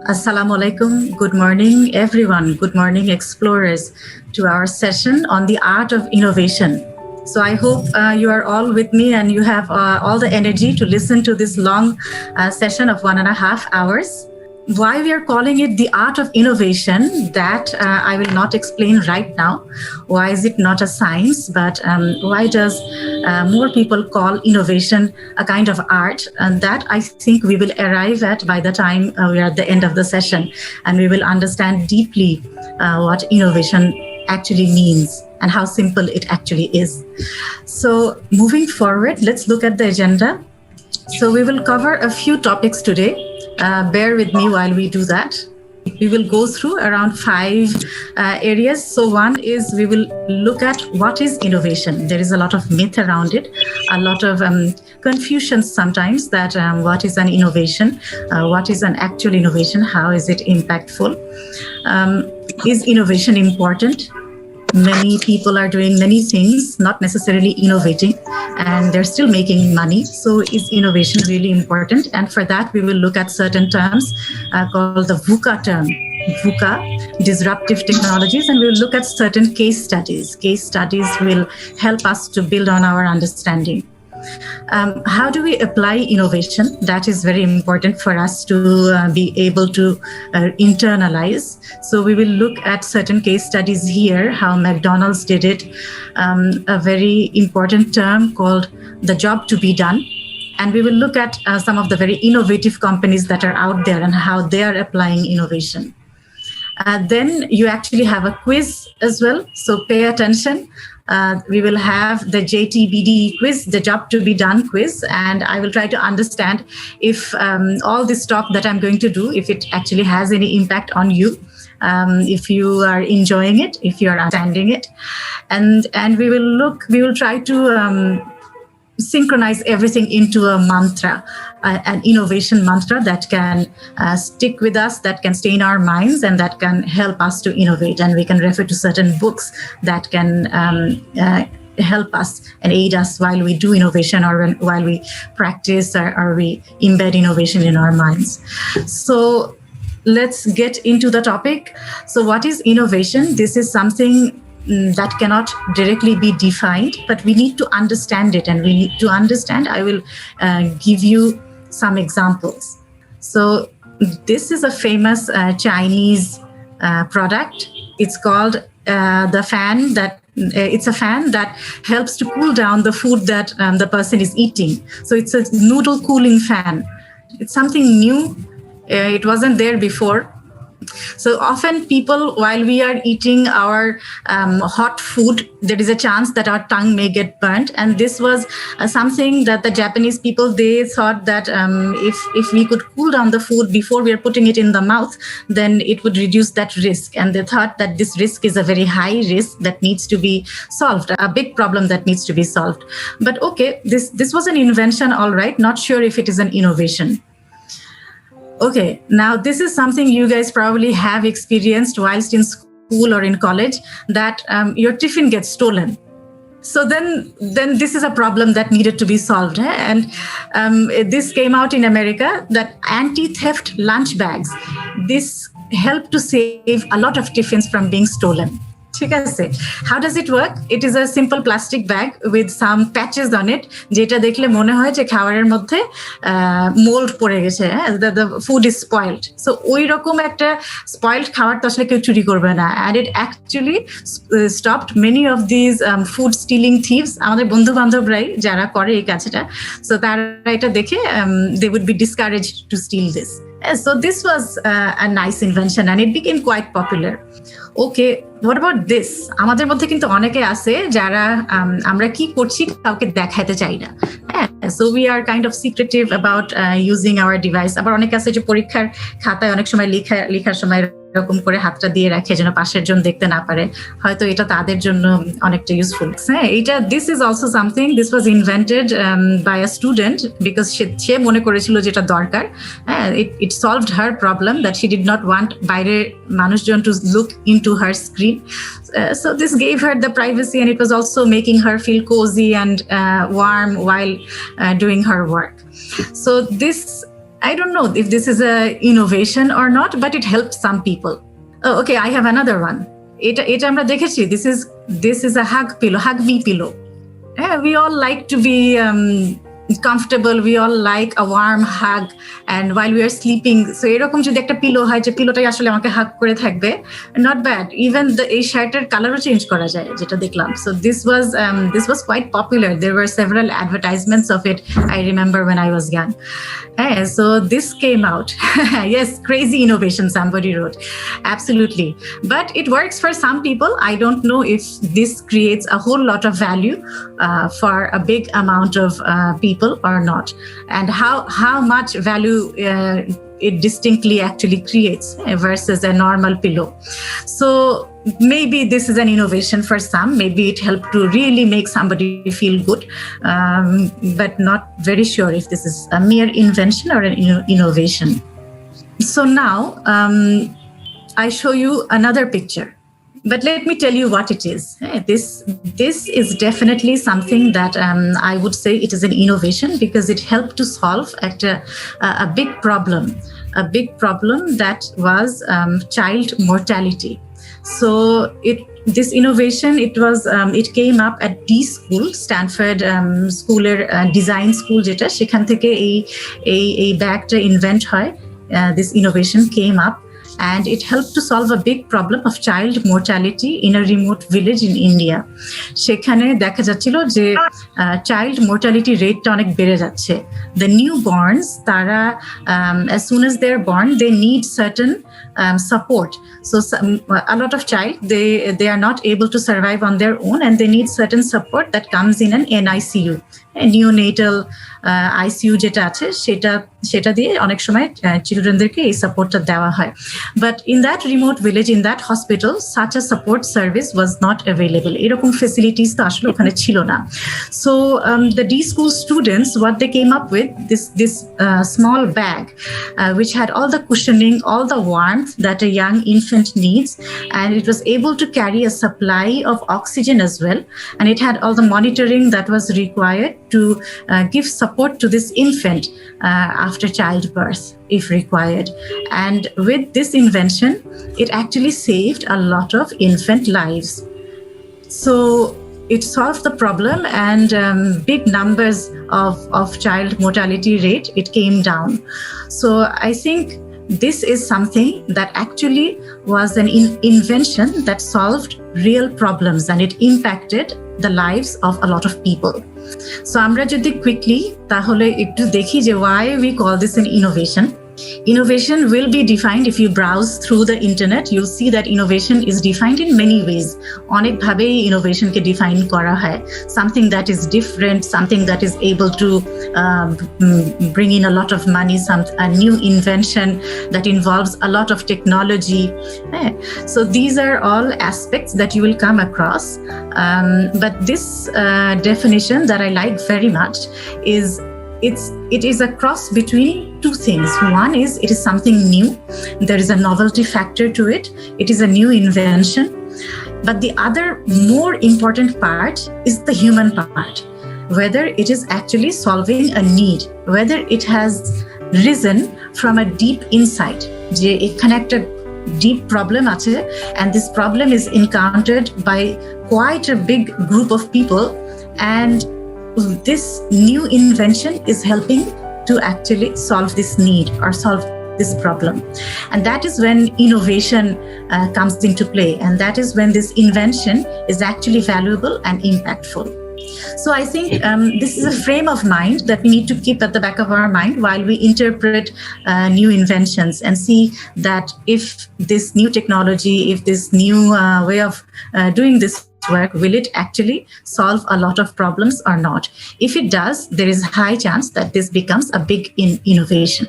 Assalamu alaikum. Good morning, everyone. Good morning, explorers, to our session on the art of innovation. So I hope you are all with me and you have all the energy to listen to this long session of 1.5 hours. Why we are calling it the art of innovation, that I will not explain right now. Why is it not a science, but why does more people call innovation a kind of art? And that I think we will arrive at by the time we are at the end of the session, and we will understand deeply what innovation actually means and how simple it actually is. So moving forward, let's look at the agenda. So we will cover a few topics today. Bear with me while we do that. We will go through around 5 areas. So one is we will look at what is innovation. There is a lot of myth around it, a lot of confusion sometimes that what is an innovation, what is an actual innovation, how is it impactful, is innovation important? Many people are doing many things, not necessarily innovating, and they're still making money. So is innovation really important? And for that, we will look at certain terms called the VUCA term, VUCA, disruptive technologies, and we'll look at certain case studies. Case studies will help us to build on our understanding. How do we apply innovation? That is very important for us to be able to internalize. So we will look at certain case studies here, how McDonald's did it, a very important term called the job to be done. And we will look at some of the very innovative companies that are out there and how they are applying innovation. Then you actually have a quiz as well, so pay attention. We will have the JTBD quiz, the job to be done quiz, and I will try to understand if all this talk that I'm going to do, if it actually has any impact on you, if you are enjoying it, if you are understanding it, and we will try to synchronize everything into a mantra, an innovation mantra that can stick with us, that can stay in our minds, and that can help us to innovate. And we can refer to certain books that can help us and aid us while we do innovation, or while we practice or we embed innovation in our minds. So let's get into the topic. So what is innovation? This is something that cannot directly be defined, but we need to understand it. And we need to understand, I will give you some examples. So this is a famous Chinese product. It's called the fan that, it's a fan that helps to cool down the food that the person is eating. So it's a noodle cooling fan. It's something new. It wasn't there before. So often people, while we are eating our hot food, there is a chance that our tongue may get burnt. And this was something that the Japanese people, they thought that if we could cool down the food before we are putting it in the mouth, then it would reduce that risk. And they thought that this risk is a very high risk that needs to be solved, a big problem that needs to be solved. But okay, this was an invention, all right. Not sure if it is an innovation. Okay, now this is something you guys probably have experienced whilst in school or in college, that your tiffin gets stolen. So then this is a problem that needed to be solved. And this came out in America, that anti-theft lunch bags, this helped to save a lot of tiffins from being stolen. How does it work? It is a simple plastic bag with some patches on it. যেটা দেখলে মনে হয় যে খাবারের মধ্যে mold পড়ে গেছে, the food is spoiled. So ওই রকম একটা spoiled খাবার তো আসলে কেউ চুরি করবে না. And it actually stopped many of these food stealing thieves. আমাদের বন্ধু বান্ধবরাই যারা করে এই কাজটা, so তারা এটা দেখে they would be discouraged to steal this. So this was a nice invention and it became quite popular. Okay, what about this? আমাদের মধ্যে কিন্তু অনেকে আছে যারা আমরা কি করছি কাউকে দেখাতে চাই না। So we are kind of secretive about using our device. আবার অনেকে আছে যে পরীক্ষার খাতায় অনেক সময় লেখার সময় এরকম করে হাতটা দিয়ে রাখে যেন পাশের জন দেখতে না পারে, হয়তো এটা তাদের জন্য অনেকটা ইউজফুল। হ্যাঁ, এটা this is also something, this was invented by a student because সে মনে করেছিল যেটা দরকার। হ্যাঁ, it solved her problem that she did not want বাইরে মানুষজন to look into her screen. So this gave her the privacy, and it was also making her feel cozy and warm while doing her work. So this, I don't know if this is a innovation or not, but it helped some people. Oh, okay, I have another one. Eta amra dekhechi. This is a hug me pillow. Yeah, we all like to be comfortable, we all like a warm hug, and while we are sleeping, so এরকম যদি একটা pillow হয় যে পিলোটাই আসলে আমাকে হাগ করে থাকবে, not bad. Even এই শার্টের কালারও চেঞ্জ করা যায়, যেটা দেখলাম. So this was quite popular. There were several advertisements of it, I remember, when I was young. So this came out. Yes, crazy innovation, somebody wrote. Absolutely. But it works for some people. I don't know if this creates a whole lot of value for a big amount of people or not, and how much value it distinctly actually creates versus a normal pillow. So maybe this is an innovation for some. Maybe it helped to really make somebody feel good, but not very sure if this is a mere invention or an innovation. So now I show you another picture. But let me tell you what it is. This is definitely something that I would say it is an innovation, because it helped to solve a big problem that was child mortality. So this innovation, it came up at D School, Stanford schooler design school, jeta shekhan theke ei bagta invent hoy. This innovation came up, and it helped to solve a big problem of child mortality in a remote village in India. সেখানে দেখা যাচ্ছিল যে child mortality rateটা অনেক বেড়ে যাচ্ছে. The newborns, তারা as soon as they're born, they need certain support. So a lot of child, they are not able to survive on their own, and they need certain support that comes in an NICU, neonatal ICU যেটা আছে, সেটা দিয়ে অনেক সময় চিলড্রেনদেরকে এই সাপোর্টটা দেওয়া হয়. But in that remote village, in that hospital, such a support service was not available. এরকম facilities তো আসলে ওখানে ছিল না. So the D School students, what they came up with, this small bag which had all the cushioning, all the warmth that a young infant needs, and it was able to carry a supply of oxygen as well, and it had all the monitoring that was required to give support to this infant after childbirth if required. And with this invention, it actually saved a lot of infant lives. So it solved the problem, and big numbers of child mortality rate, it came down. So I think this is something that actually was an invention that solved real problems, and it impacted the lives of a lot of people. So আমরা যদি quickly তাহলে একটু দেখি যে why we call this an innovation. Innovation will be defined if you browse through the internet. You'll see that innovation is defined in many ways. অনেক ভাবেই innovation কে define করা হয়. Something that is different, something that is able to bring in a lot of money, a new invention that involves a lot of technology. So these are all aspects that you will come across. But this definition that I like very much is it is a cross between two things. One is it is something new. There is a novelty factor to it. It is a new invention. But the other more important part is the human part. Whether it is actually solving a need, whether it has risen from a deep insight. যে এখানে একটা deep problem আছে, and this problem is encountered by quite a big group of people, and this new invention is helping to actually solve this need or solve this problem. And that is when innovation comes into play, and that is when this invention is actually valuable and impactful. So I think this is a frame of mind that we need to keep at the back of our mind while we interpret new inventions, and see that if this new technology, if this new way of doing this work, will it actually solve a lot of problems or not? If it does, there is a high chance that this becomes a big innovation.